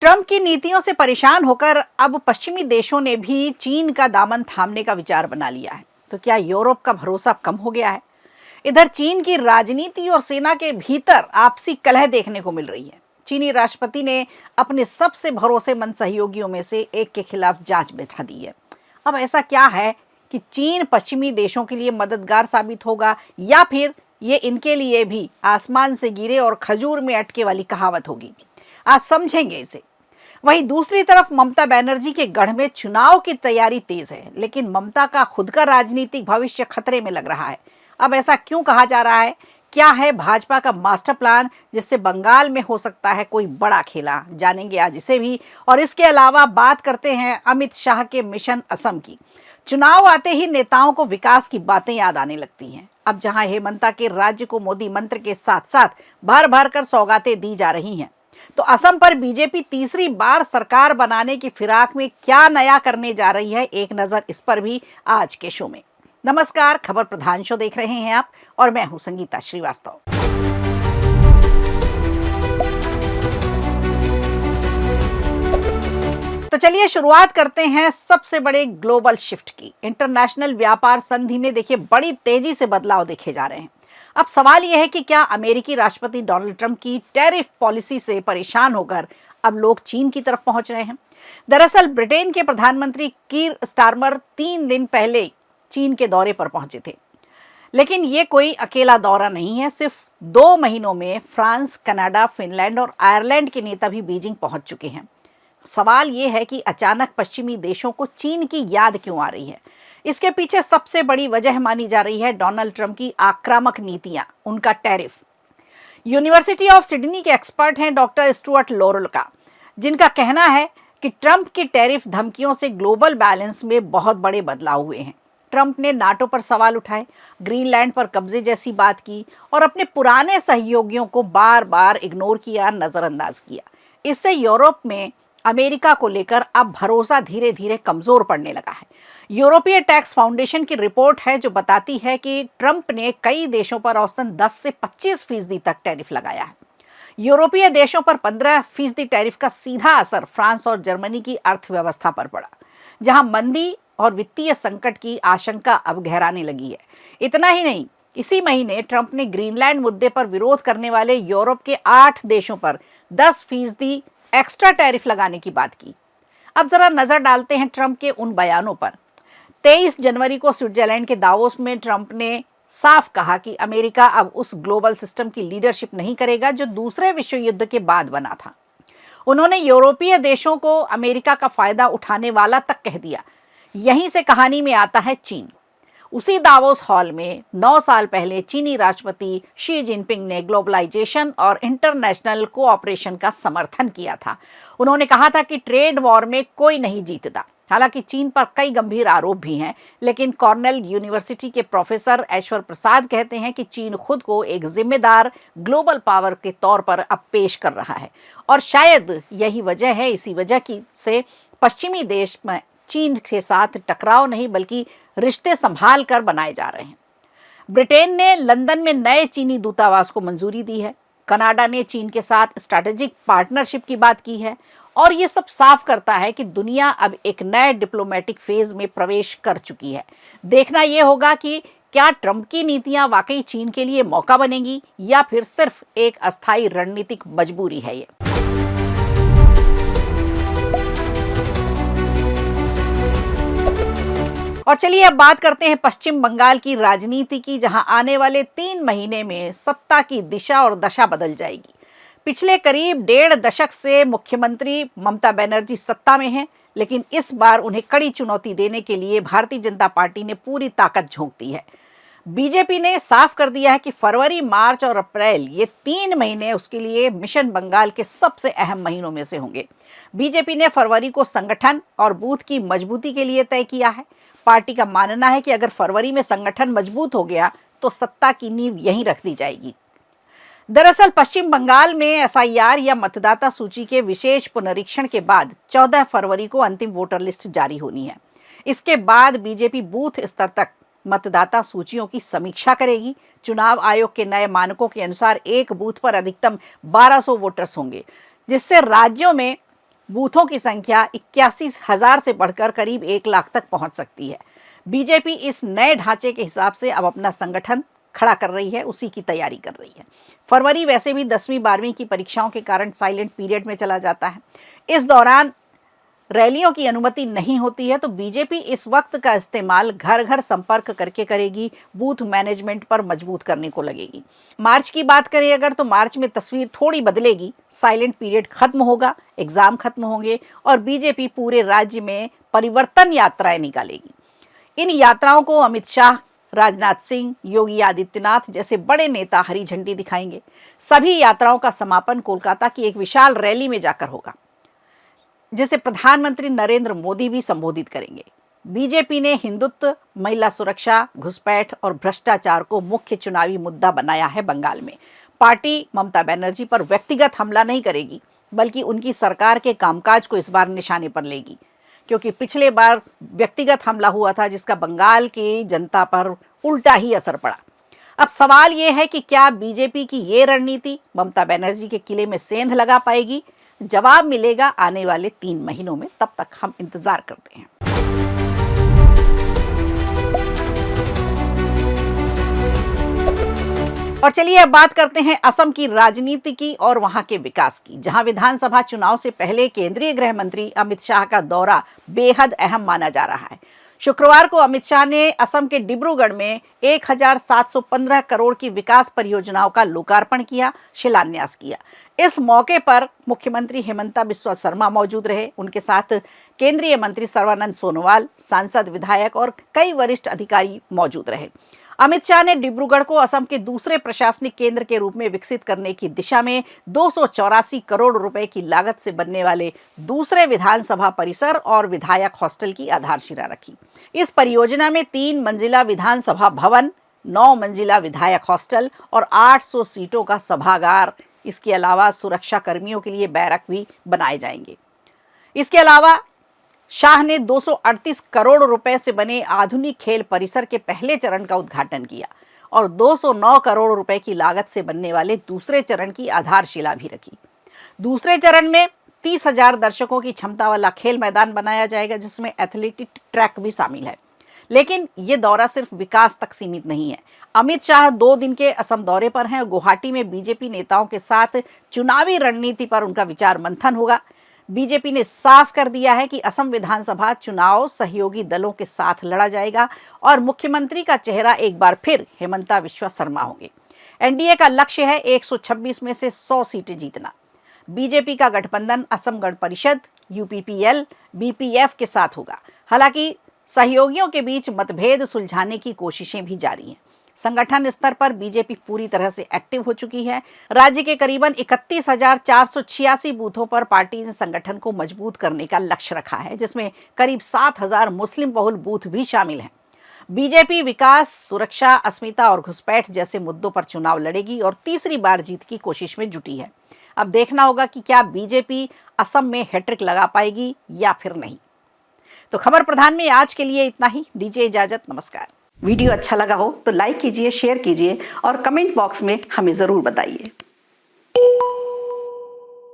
Trump की नीतियों से परेशान होकर अब पश्चिमी देशों ने भी चीन का दामन थामने का विचार बना लिया है। तो क्या यूरोप का भरोसा कम हो गया है? इधर चीन की राजनीति और सेना के भीतर आपसी कलह देखने को मिल रही है। चीनी राष्ट्रपति ने अपने सबसे भरोसेमंद सहयोगियों में से एक के खिलाफ जांच बैठा दी है। अब ऐसा क्या है कि चीन पश्चिमी देशों के लिए मददगार साबित होगा या फिर ये इनके लिए भी आसमान से गिरे और खजूर में अटके वाली कहावत होगी? आज समझेंगे इसे। वहीं दूसरी तरफ ममता बनर्जी के गढ़ में चुनाव की तैयारी तेज है, लेकिन ममता का खुद का राजनीतिक भविष्य खतरे में लग रहा है। अब ऐसा क्यों कहा जा रहा है? क्या है भाजपा का मास्टर प्लान जिससे बंगाल में हो सकता है कोई बड़ा खेला? जानेंगे आज इसे भी। और इसके अलावा बात करते हैं अमित शाह के मिशन असम की। चुनाव आते ही नेताओं को विकास की बातें याद आने लगती हैं। अब जहां हेमंता के राज्य को मोदी मंत्र के साथ साथ भर भर कर सौगातें दी जा रही हैं, तो असम पर बीजेपी तीसरी बार सरकार बनाने की फिराक में क्या नया करने जा रही है, एक नजर इस पर भी आज के शो में। नमस्कार, खबर प्रधान शो देख रहे हैं आप और मैं हूं संगीता श्रीवास्तव। तो चलिए शुरुआत करते हैं सबसे बड़े ग्लोबल शिफ्ट की। इंटरनेशनल व्यापार संधि में देखिए बड़ी तेजी से बदलाव देखे जा रहे हैं। अब सवाल यह है कि क्या अमेरिकी राष्ट्रपति डोनाल्ड ट्रंप की टैरिफ पॉलिसी से परेशान होकर अब लोग चीन की तरफ पहुंच रहे हैं? दरअसल ब्रिटेन के प्रधानमंत्री कीर स्टारमर 3 दिन पहले चीन के दौरे पर पहुंचे थे, लेकिन ये कोई अकेला दौरा नहीं है। सिर्फ 2 महीनों में फ्रांस, कनाडा, फिनलैंड और आयरलैंड के नेता भी बीजिंग पहुंच चुके हैं। सवाल ये है कि अचानक पश्चिमी देशों को चीन की याद क्यों आ रही है? इसके पीछे सबसे बड़ी वजह मानी जा रही है डोनाल्ड ट्रंप की आक्रामक नीतियां, उनका टैरिफ। यूनिवर्सिटी ऑफ सिडनी के एक्सपर्ट हैं डॉक्टर स्टुअर्ट लॉरेल का, जिनका कहना है कि ट्रंप की टैरिफ धमकियों से ग्लोबल बैलेंस में बहुत बड़े बदलाव हुए हैं। ट्रंप ने नाटो पर सवाल उठाए, ग्रीनलैंड पर कब्जे जैसी बात की और अपने पुराने सहयोगियों को बार बार इग्नोर किया, नजरअंदाज किया। इससे यूरोप में अमेरिका को लेकर अब भरोसा धीरे धीरे कमजोर पड़ने लगा है। यूरोपीय टैक्स फाउंडेशन की रिपोर्ट है जो बताती है कि ट्रंप ने कई देशों पर औसतन 10 से 25% तक टैरिफ लगाया है। यूरोपीय देशों पर 15% टैरिफ का सीधा असर फ्रांस और जर्मनी की अर्थव्यवस्था पर पड़ा, जहां मंदी और वित्तीय संकट की आशंका अब गहराने लगी है। इतना ही नहीं, इसी महीने ट्रंप ने ग्रीनलैंड मुद्दे पर विरोध करने वाले यूरोप के 8 देशों पर 10% एक्स्ट्रा टैरिफ लगाने की बात की। अब जरा नजर डालते हैं ट्रंप के उन बयानों पर। 23 जनवरी को स्विट्जरलैंड के दावोस में ट्रंप ने साफ कहा कि अमेरिका अब उस ग्लोबल सिस्टम की लीडरशिप नहीं करेगा जो दूसरे विश्व युद्ध के बाद बना था। उन्होंने यूरोपीय देशों को अमेरिका का फायदा उठाने वाला तक कह दिया। यहीं से कहानी में आता है चीन। उसी दावोस हॉल में 9 साल पहले चीनी राष्ट्रपति शी जिनपिंग ने ग्लोबलाइजेशन और इंटरनेशनल कोऑपरेशन का समर्थन किया था। उन्होंने कहा था कि ट्रेड वॉर में कोई नहीं जीतता। हालांकि चीन पर कई गंभीर आरोप भी हैं, लेकिन कॉर्नेल यूनिवर्सिटी के प्रोफेसर ऐश्वर प्रसाद कहते हैं कि चीन खुद को एक जिम्मेदार ग्लोबल पावर के तौर पर अब पेश कर रहा है और शायद यही वजह है, इसी वजह की से पश्चिमी देश में चीन के साथ टकराव नहीं बल्कि रिश्ते संभाल कर बनाए जा रहे हैं। ब्रिटेन ने लंदन में नए चीनी दूतावास को मंजूरी दी है। कनाडा ने चीन के साथ स्ट्रैटेजिक पार्टनरशिप की बात की है और ये सब साफ करता है कि दुनिया अब एक नए डिप्लोमेटिक फेज में प्रवेश कर चुकी है। देखना यह होगा कि क्या ट्रंप की नीतियां वाकई चीन के लिए मौका बनेगी या फिर सिर्फ एक अस्थायी रणनीतिक मजबूरी है ये। और चलिए अब बात करते हैं पश्चिम बंगाल की राजनीति की, जहां आने वाले 3 महीने में सत्ता की दिशा और दशा बदल जाएगी। पिछले करीब 1.5 दशक से मुख्यमंत्री ममता बनर्जी सत्ता में हैं, लेकिन इस बार उन्हें कड़ी चुनौती देने के लिए भारतीय जनता पार्टी ने पूरी ताकत झोंक दी है। बीजेपी ने साफ कर दिया है कि फरवरी, मार्च और अप्रैल ये 3 महीने उसके लिए मिशन बंगाल के सबसे अहम महीनों में से होंगे। बीजेपी ने फरवरी को संगठन और बूथ की मजबूती के लिए तय किया है। पार्टी का मानना है कि अगर फरवरी में संगठन मजबूत हो गया तो सत्ता की नींव यहीं रख दी जाएगी। दरअसल पश्चिम बंगाल में एसआईआर या मतदाता सूची के विशेष पुनरीक्षण के बाद 14 फरवरी को अंतिम वोटर लिस्ट जारी होनी है। इसके बाद बीजेपी बूथ स्तर तक मतदाता सूचियों की समीक्षा करेगी। चुनाव आयोग के नए मानकों के अनुसार एक बूथ पर अधिकतम 1200 वोटर्स होंगे, जिससे राज्यों में बूथों की संख्या 81,000 से बढ़कर करीब 1 लाख तक पहुंच सकती है। बीजेपी इस नए ढांचे के हिसाब से अब अपना संगठन खड़ा कर रही है, उसी की तैयारी कर रही है। फरवरी वैसे भी 10वीं 12वीं की परीक्षाओं के कारण साइलेंट पीरियड में चला जाता है। इस दौरान रैलियों की अनुमति नहीं होती है, तो बीजेपी इस वक्त का इस्तेमाल घर घर संपर्क करके करेगी, बूथ मैनेजमेंट पर मजबूत करने को लगेगी। मार्च की बात करें अगर, तो मार्च में तस्वीर थोड़ी बदलेगी। साइलेंट पीरियड खत्म होगा, एग्जाम खत्म होंगे और बीजेपी पूरे राज्य में परिवर्तन यात्राएं निकालेगी। इन यात्राओं को अमित शाह, राजनाथ सिंह, योगी आदित्यनाथ जैसे बड़े नेता हरी झंडी दिखाएंगे। सभी यात्राओं का समापन कोलकाता की एक विशाल रैली में जाकर होगा, जिसे प्रधानमंत्री नरेंद्र मोदी भी संबोधित करेंगे। बीजेपी ने हिंदुत्व, महिला सुरक्षा, घुसपैठ और भ्रष्टाचार को मुख्य चुनावी मुद्दा बनाया है बंगाल में। पार्टी ममता बनर्जी पर व्यक्तिगत हमला नहीं करेगी, बल्कि उनकी सरकार के कामकाज को इस बार निशाने पर लेगी, क्योंकि पिछले बार व्यक्तिगत हमला हुआ था जिसका बंगाल की जनता पर उल्टा ही असर पड़ा। अब सवाल ये है कि क्या बीजेपी की ये रणनीति ममता बनर्जी के किले में सेंध लगा पाएगी? जवाब मिलेगा आने वाले 3 महीनों में। तब तक हम इंतजार करते हैं। और चलिए अब बात करते हैं असम की राजनीति की और वहां के विकास की, जहां विधानसभा चुनाव से पहले केंद्रीय गृह मंत्री अमित शाह का दौरा बेहद अहम माना जा रहा है। शुक्रवार को अमित शाह ने असम के डिब्रूगढ़ में 1715 करोड़ की विकास परियोजनाओं का लोकार्पण किया, शिलान्यास किया। इस मौके पर मुख्यमंत्री हेमंता बिस्वा शर्मा मौजूद रहे। उनके साथ केंद्रीय मंत्री सर्बानंद सोनोवाल, सांसद, विधायक और कई वरिष्ठ अधिकारी मौजूद रहे। अमित शाह ने डिब्रूगढ़ को असम के दूसरे प्रशासनिक केंद्र के रूप में विकसित करने की दिशा में 284 करोड़ रुपए की लागत से बनने वाले दूसरे विधानसभा परिसर और विधायक हॉस्टल की आधारशिला रखी। इस परियोजना में 3 मंजिला विधानसभा भवन, 9 मंजिला विधायक हॉस्टल और 800 सीटों का सभागार, इसके अलावा सुरक्षा कर्मियों के लिए बैरक भी बनाए जाएंगे। इसके अलावा शाह ने 238 करोड़ रुपए से बने आधुनिक खेल परिसर के पहले चरण का उद्घाटन किया और 209 करोड़ रुपए की लागत से बनने वाले दूसरे चरण की आधारशिला भी रखी। दूसरे चरण में 30,000 दर्शकों की क्षमता वाला खेल मैदान बनाया जाएगा, जिसमें एथलेटिक ट्रैक भी शामिल है। लेकिन ये दौरा सिर्फ विकास तक सीमित नहीं है। अमित शाह 2 दिन के असम दौरे पर हैं और गुवाहाटी में बीजेपी नेताओं के साथ चुनावी रणनीति पर उनका विचार मंथन होगा। बीजेपी ने साफ कर दिया है कि असम विधानसभा चुनाव सहयोगी दलों के साथ लड़ा जाएगा और मुख्यमंत्री का चेहरा एक बार फिर हेमंता बिस्वा शर्मा होंगे। एनडीए का लक्ष्य है 126 में से 100 सीटें जीतना। बीजेपी का गठबंधन असम गण परिषद, यूपीपीएल, बीपीएफ के साथ होगा। हालांकि सहयोगियों के बीच मतभेद सुलझाने की कोशिशें भी जारी हैं। संगठन स्तर पर बीजेपी पूरी तरह से एक्टिव हो चुकी है। राज्य के करीबन 31,486 बूथों पर पार्टी ने संगठन को मजबूत करने का लक्ष्य रखा है, जिसमें करीब 7,000 मुस्लिम बहुल बूथ भी शामिल हैं। बीजेपी विकास, सुरक्षा, अस्मिता और घुसपैठ जैसे मुद्दों पर चुनाव लड़ेगी और तीसरी बार जीत की कोशिश में जुटी है। अब देखना होगा कि क्या बीजेपी असम में हैट्रिक लगा पाएगी या फिर नहीं। तो खबर प्रधान में आज के लिए इतना ही। दीजिए इजाजत, नमस्कार। वीडियो अच्छा लगा हो तो लाइक कीजिए, शेयर कीजिए और कमेंट बॉक्स में हमें ज़रूर बताइए।